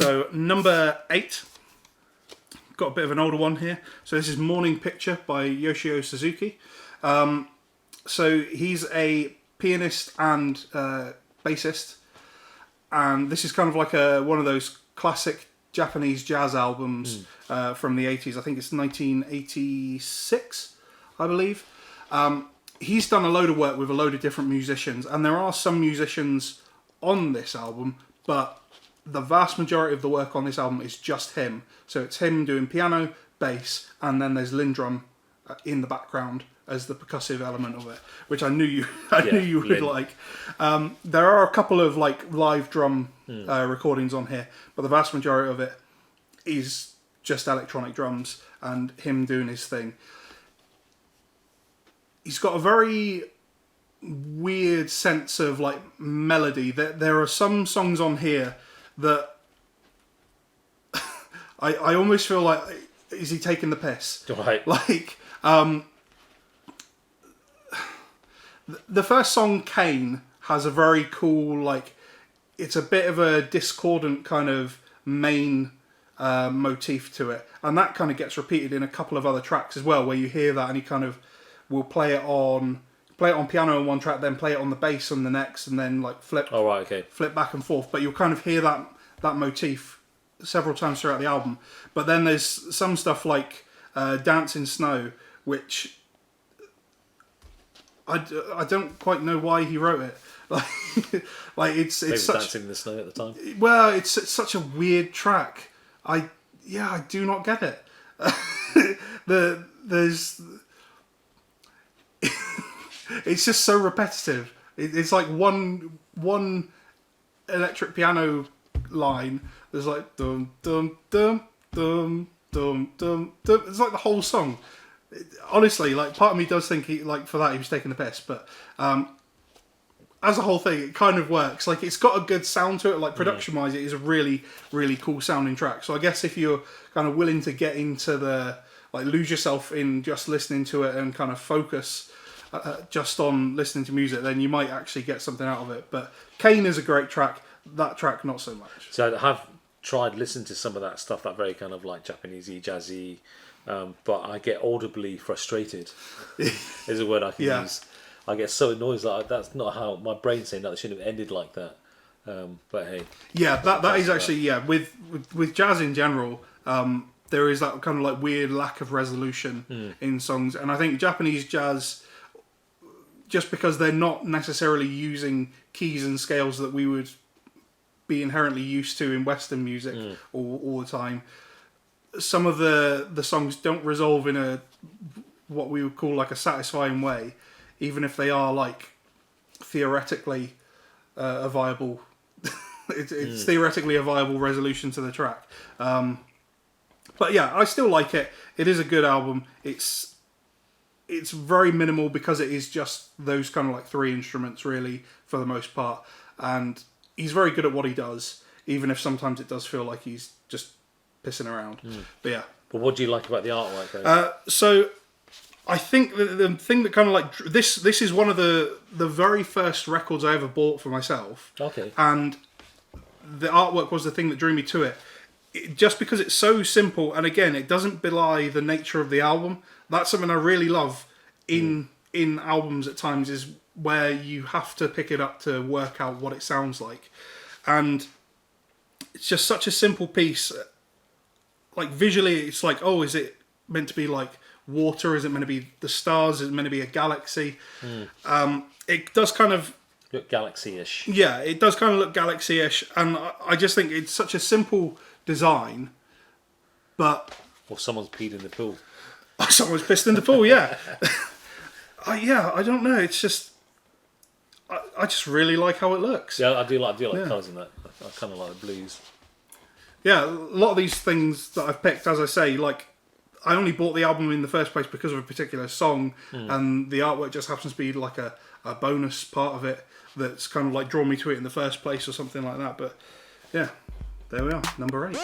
So number 8, got a bit of an older one here. So this is Morning Picture by Yoshio Suzuki. So he's a pianist and bassist, and this is kind of like one of those classic Japanese jazz albums from the 80s. I think it's 1986, I believe. He's done a load of work with a load of different musicians, and there are some musicians on this album, but the vast majority of the work on this album is just him. So it's him doing piano, bass, and then there's Lindrum in the background as the percussive element of it, which I knew you would like. There are a couple of like live drum recordings on here, but the vast majority of it is just electronic drums and him doing his thing. He's got a very weird sense of like melody. There are some songs on here that I almost feel like, is he taking the piss? Right. Like, the first song, Kane, has a very cool, like, it's a bit of a discordant kind of main motif to it. And that kind of gets repeated in a couple of other tracks as well, where you hear that and he kind of will play it on piano on one track, then play it on the bass on the next, and then like flip back and forth. But you'll kind of hear that motif several times throughout the album. But then there's some stuff like Dance in Snow, which I don't quite know why he wrote it. Like it's such, Dancing in the Snow at the time. Well, it's such a weird track. I do not get it. It's just so repetitive. It's like one electric piano line. There's like dum dum dum dum dum dum dum. It's like the whole song. Honestly, like part of me does think he was taking the piss, but as a whole thing, it kind of works. Like it's got a good sound to it. Like production-wise, it is a really, really cool sounding track. So I guess if you're kind of willing to get into lose yourself in just listening to it and kind of focus just on listening to music, then you might actually get something out of it. But Kane is a great track. That track, not so much. So I have tried listening to some of that stuff, that very kind of like Japanesey, jazzy, but I get audibly frustrated. Is a word I can use. I get so annoyed. Like that's not how my brain's saying that. It shouldn't have ended like that. But hey, yeah, that is actually with jazz in general. There is that kind of like weird lack of resolution in songs, and I think Japanese jazz, just because they're not necessarily using keys and scales that we would be inherently used to in Western music all the time, some of the songs don't resolve in a what we would call like a satisfying way, even if they are like theoretically a viable it's theoretically a viable resolution to the track. But yeah, I still like it. It is a good album. It's very minimal because it is just those kind of like 3 instruments really for the most part, and he's very good at what he does, even if sometimes it does feel like he's just pissing around. But yeah. But what do you like about the artwork though? So I think the thing that kind of like this is one of the very first records I ever bought for myself. Okay. And the artwork was the thing that drew me to it. Just because it's so simple, and again, it doesn't belie the nature of the album. That's something I really love in albums at times, is where you have to pick it up to work out what it sounds like. And it's just such a simple piece. Like visually, it's like, oh, is it meant to be like water? Is it meant to be the stars? Is it meant to be a galaxy? It does kind of look galaxy-ish. Yeah, it does kind of look galaxy-ish, and I just think it's such a simple design, but or someone's peed in the pool. Someone's pissed in the pool, yeah. I don't know. It's just I just really like how it looks. Yeah, I do like colours in that. I kind of like the blues. Yeah, a lot of these things that I've picked, as I say, like I only bought the album in the first place because of a particular song, and the artwork just happens to be like a bonus part of it that's kind of like drawn me to it in the first place or something like that. But yeah, there we are, number 8.